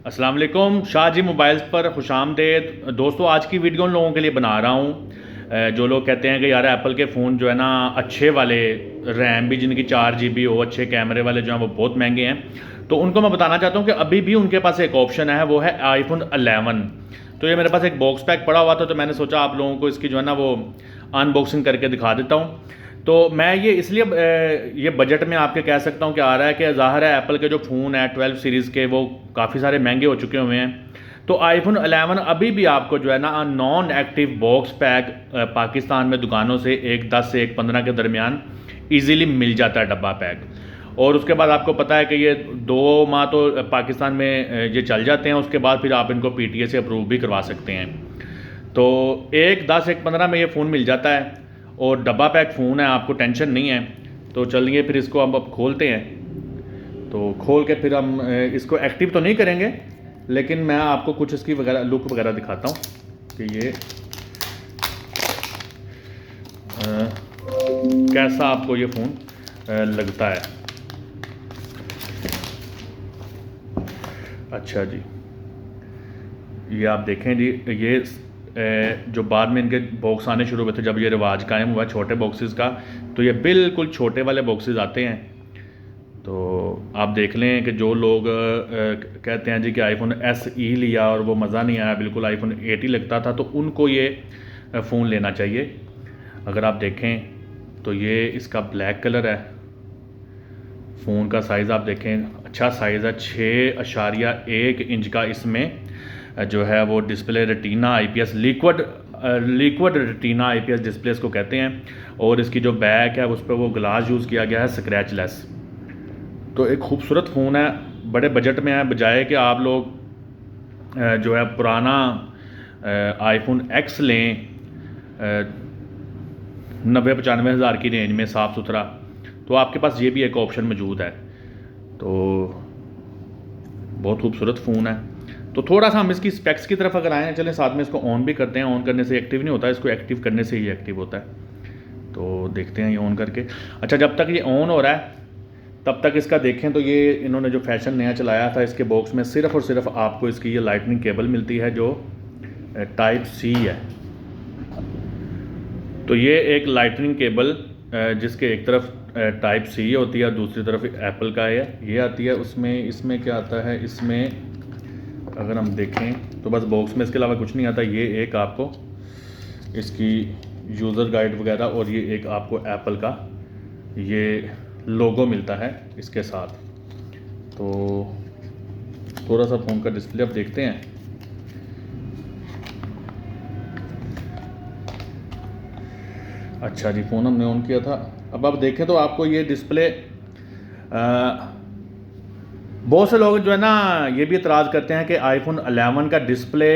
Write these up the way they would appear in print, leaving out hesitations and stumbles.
अस्सलाम वालेकुम, शाहजी मोबाइल्स पर खुशामदेद। दोस्तों, आज की वीडियो उन लोगों के लिए बना रहा हूँ जो लोग कहते हैं कि यार एप्पल के फ़ोन जो है ना अच्छे वाले, रैम भी जिनकी 4 GB हो, अच्छे कैमरे वाले जो हैं वो बहुत महंगे हैं। तो उनको मैं बताना चाहता हूँ कि अभी भी उनके पास एक ऑप्शन है, वो है आईफोन 11। तो ये मेरे पास एक बॉक्स पैक पड़ा हुआ था, तो मैंने सोचा आप लोगों को इसकी जो है ना वो अनबॉक्सिंग करके दिखा देता हूँ। तो मैं ये इसलिए ये बजट में आपके कह सकता हूँ कि आ रहा है कि ज़ाहिर है एप्पल के जो फ़ोन है 12 सीरीज़ के वो काफ़ी सारे महंगे हो चुके हुए हैं। तो आईफोन 11 अभी भी आपको जो है ना non active box pack Pakistan में दुकानों से एक 10 से एक 15 के दरमियान ईज़िली मिल जाता है डब्बा पैक। और उसके बाद आपको पता है कि ये 2 माह तो पाकिस्तान में ये चल जाते हैं, उसके बाद फिर आप इनको PTA से अप्रूव भी करवा सकते हैं। तो एक 10 एक 15 में ये फ़ोन मिल जाता है और डब्बा पैक फ़ोन है, आपको टेंशन नहीं है। तो चलिए फिर इसको हम अब खोलते हैं। तो खोल के फिर हम इसको एक्टिव तो नहीं करेंगे, लेकिन मैं आपको कुछ इसकी वगैरह लुक वगैरह दिखाता हूँ कि ये कैसा आपको ये फ़ोन लगता है। अच्छा जी, ये आप देखें जी, ये जो बाद में इनके बॉक्स आने शुरू हुए थे, जब ये रिवाज कायम हुआ छोटे बॉक्सेस का, तो ये बिल्कुल छोटे वाले बॉक्सेस आते हैं। तो आप देख लें कि जो लोग कहते हैं जी कि आईफोन SE लिया और वो मज़ा नहीं आया, बिल्कुल आईफोन 8 ही लगता था, तो उनको ये फ़ोन लेना चाहिए। अगर आप देखें तो ये इसका ब्लैक कलर है। फ़ोन का साइज़ आप देखें, अच्छा साइज़ है, 6.1 इंच का इसमें जो है वो display retina IPS liquid retina IPS display इसको कहते हैं। और इसकी जो बैक है उस पर वो ग्लास यूज़ किया गया है, स्क्रैचलेस। तो एक खूबसूरत फ़ोन है, बड़े बजट में है। बजाय कि आप लोग जो है पुराना आईफोन X लें 90-95 हज़ार की रेंज में साफ़ सुथरा, तो आपके पास ये भी एक ऑप्शन मौजूद है। तो बहुत खूबसूरत फ़ोन है। तो थोड़ा सा हम इसकी स्पेक्स की तरफ अगर आएँ, चलें साथ में इसको ऑन भी करते हैं। ऑन करने से एक्टिव नहीं होता, इसको एक्टिव करने से ही एक्टिव होता है। तो देखते हैं ये ऑन करके। अच्छा, जब तक ये ऑन हो रहा है तब तक इसका देखें तो ये इन्होंने जो फैशन नया चलाया था, इसके बॉक्स में सिर्फ़ और सिर्फ आपको इसकी ये लाइटनिंग केबल मिलती है जो टाइप C है। तो ये एक लाइटनिंग केबल जिसके एक तरफ टाइप C होती है और दूसरी तरफ एप्पल का है ये आती है। उसमें इसमें क्या आता है, इसमें अगर हम देखें तो बस बॉक्स में इसके अलावा कुछ नहीं आता। ये एक आपको इसकी यूज़र गाइड वगैरह और ये एक आपको एप्पल का ये लोगो मिलता है इसके साथ। तो थोड़ा सा फ़ोन का डिस्प्ले अब देखते हैं। अच्छा जी, फ़ोन हमने ऑन किया था। अब आप देखें तो आपको ये डिस्प्ले बहुत से लोग जो है ना ये भी एतराज़ करते हैं कि आईफोन 11 का डिस्प्ले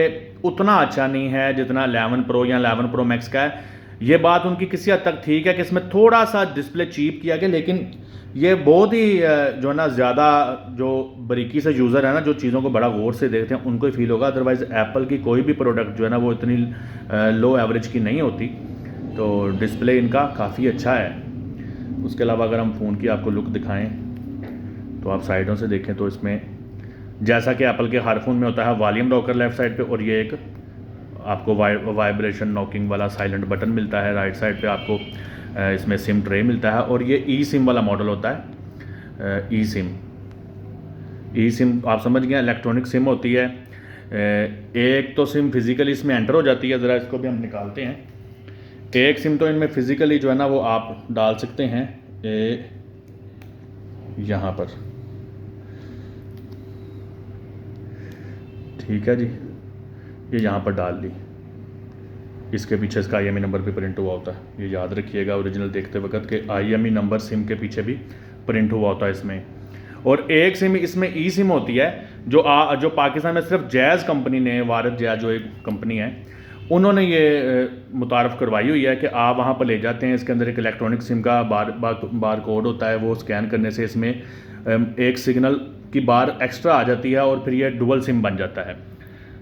उतना अच्छा नहीं है जितना 11 प्रो या 11 प्रो मैक्स का है। ये बात उनकी किसी हद तक ठीक है कि इसमें थोड़ा सा डिस्प्ले चीप किया गया, लेकिन ये बहुत ही जो है ना ज़्यादा जो बारीकी से यूज़र है ना, जो चीज़ों को बड़ा गौर से देखते हैं, उनको ही फील होगा। अदरवाइज़ एप्पल की कोई भी प्रोडक्ट जो है ना वो इतनी लो एवरेज की नहीं होती। तो डिस्प्ले इनका काफ़ी अच्छा है। उसके अलावा अगर हम फ़ोन की आपको लुक दिखाएं तो आप साइडों से देखें तो इसमें जैसा कि एप्पल के हर फ़ोन में होता है वॉल्यूम रॉकर लेफ़्ट साइड पे, और ये एक आपको वाइब्रेशन नॉकिंग वाला साइलेंट बटन मिलता है। राइट साइड पे आपको इसमें सिम ट्रे मिलता है, और ये ई सिम वाला मॉडल होता है। ई सिम आप समझ गए, इलेक्ट्रॉनिक सिम होती है। एक तो सिम फिज़िकली इसमें एंटर हो जाती है, ज़रा इसको भी हम निकालते हैं। एक सिम तो इनमें फ़िज़िकली जो है ना वो आप डाल सकते हैं यहाँ पर, ठीक है जी, ये यहाँ पर डाल ली। इसके पीछे इसका IMEI नंबर भी प्रिंट हुआ होता है, ये याद रखिएगा ओरिजिनल देखते वक्त कि IMEI नंबर सिम के पीछे भी प्रिंट हुआ होता है इसमें। और एक सिम इसमें ई सिम होती है जो पाकिस्तान में सिर्फ जैज़ कंपनी ने, वारद जैज़ जो एक कंपनी है, उन्होंने ये मुतारफ़ करवाई हुई है कि आप वहाँ पर ले जाते हैं। इसके अंदर एक इलेक्ट्रॉनिक सिम का बार कोड होता है, वो स्कैन करने से इसमें एक सिग्नल की बार एक्स्ट्रा आ जाती है और फिर ये डुअल सिम बन जाता है।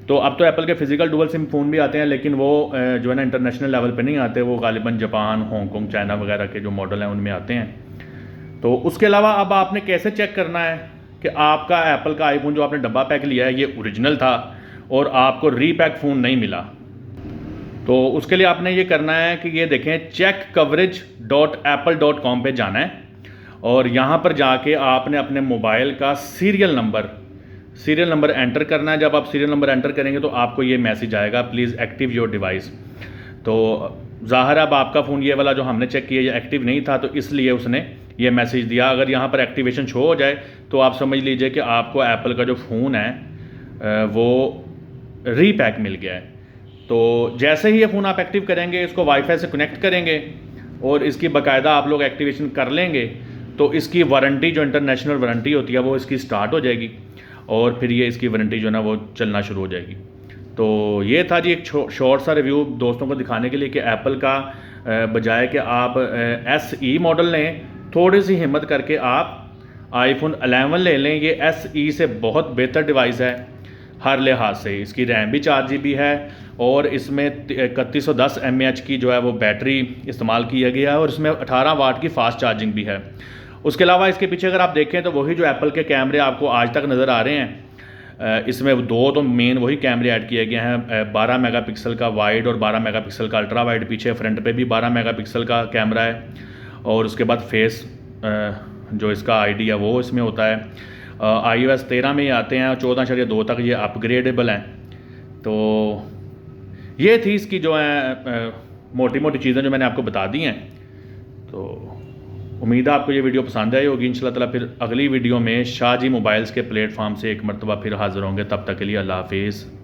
तो अब तो एप्पल के फिजिकल डुअल सिम फ़ोन भी आते हैं, लेकिन वो जो है ना इंटरनेशनल लेवल पे नहीं आते। वो गालिबन जापान, हांगकॉन्ग, चाइना वगैरह के जो मॉडल हैं उनमें आते हैं। तो उसके अलावा अब आपने कैसे चेक करना है कि आपका एप्पल का आईफोन जो आपने डब्बा पैक लिया है ये ओरिजिनल था और आपको रीपैक फ़ोन नहीं मिला। तो उसके लिए आपने ये करना है कि ये देखें checkcoverage.apple.com पे जाना है और यहाँ पर जाके आपने अपने मोबाइल का सीरियल नंबर एंटर करना है। जब आप सीरियल नंबर एंटर करेंगे तो आपको ये मैसेज आएगा, प्लीज़ एक्टिव योर डिवाइस। तो ज़ाहिर अब आपका फ़ोन ये वाला जो हमने चेक किया ये एक्टिव नहीं था, तो इसलिए उसने ये मैसेज दिया। अगर यहाँ पर एक्टिवेशन शो हो जाए तो आप समझ लीजिए कि आपको एप्पल का जो फ़ोन है वो रीपैक मिल गया है। तो जैसे ही ये फ़ोन आप एक्टिव करेंगे, इसको वाईफाई से कनेक्ट करेंगे और इसकी बाकायदा आप लोग एक्टिवेशन कर लेंगे तो इसकी वारंटी जो इंटरनेशनल वारंटी होती है वो इसकी स्टार्ट हो जाएगी और फिर ये इसकी वारंटी जो है ना वो चलना शुरू हो जाएगी। तो ये था जी एक शॉर्ट सा रिव्यू दोस्तों को दिखाने के लिए कि एप्पल का बजाय कि आप SE मॉडल लें, थोड़ी सी हिम्मत करके आप आईफोन 11 ले लें। ये SE से बहुत बेहतर डिवाइस है हर लिहाज से। इसकी रैम भी 4 GB है और इसमें 3110 mAh की जो है वो बैटरी इस्तेमाल किया गया है और इसमें 18 वाट की फास्ट चार्जिंग भी है। उसके अलावा इसके पीछे अगर आप देखें तो वही जो एप्पल के कैमरे आपको आज तक नज़र आ रहे हैं, इसमें दो तो मेन वही कैमरे ऐड किए गए हैं, 12 मेगापिक्सल का वाइड और 12 मेगापिक्सल का अल्ट्रा वाइड। पीछे फ्रंट पे भी 12 मेगापिक्सल का कैमरा है और उसके बाद फेस जो इसका ID है वो इसमें होता है। iOS 13 में ही आते हैं और 14.2 तक ये अपग्रेडेबल हैं। तो ये थी इसकी जो है मोटी मोटी चीज़ें जो मैंने आपको बता दी हैं। तो उम्मीद है आपको ये वीडियो पसंद आई होगी। इंशाल्लाह ताला फिर अगली वीडियो में शाहजी मोबाइल्स के प्लेटफॉर्म से एक मरतबा फिर हाज़िर होंगे। तब तक के लिए अल्लाह हाफिज़।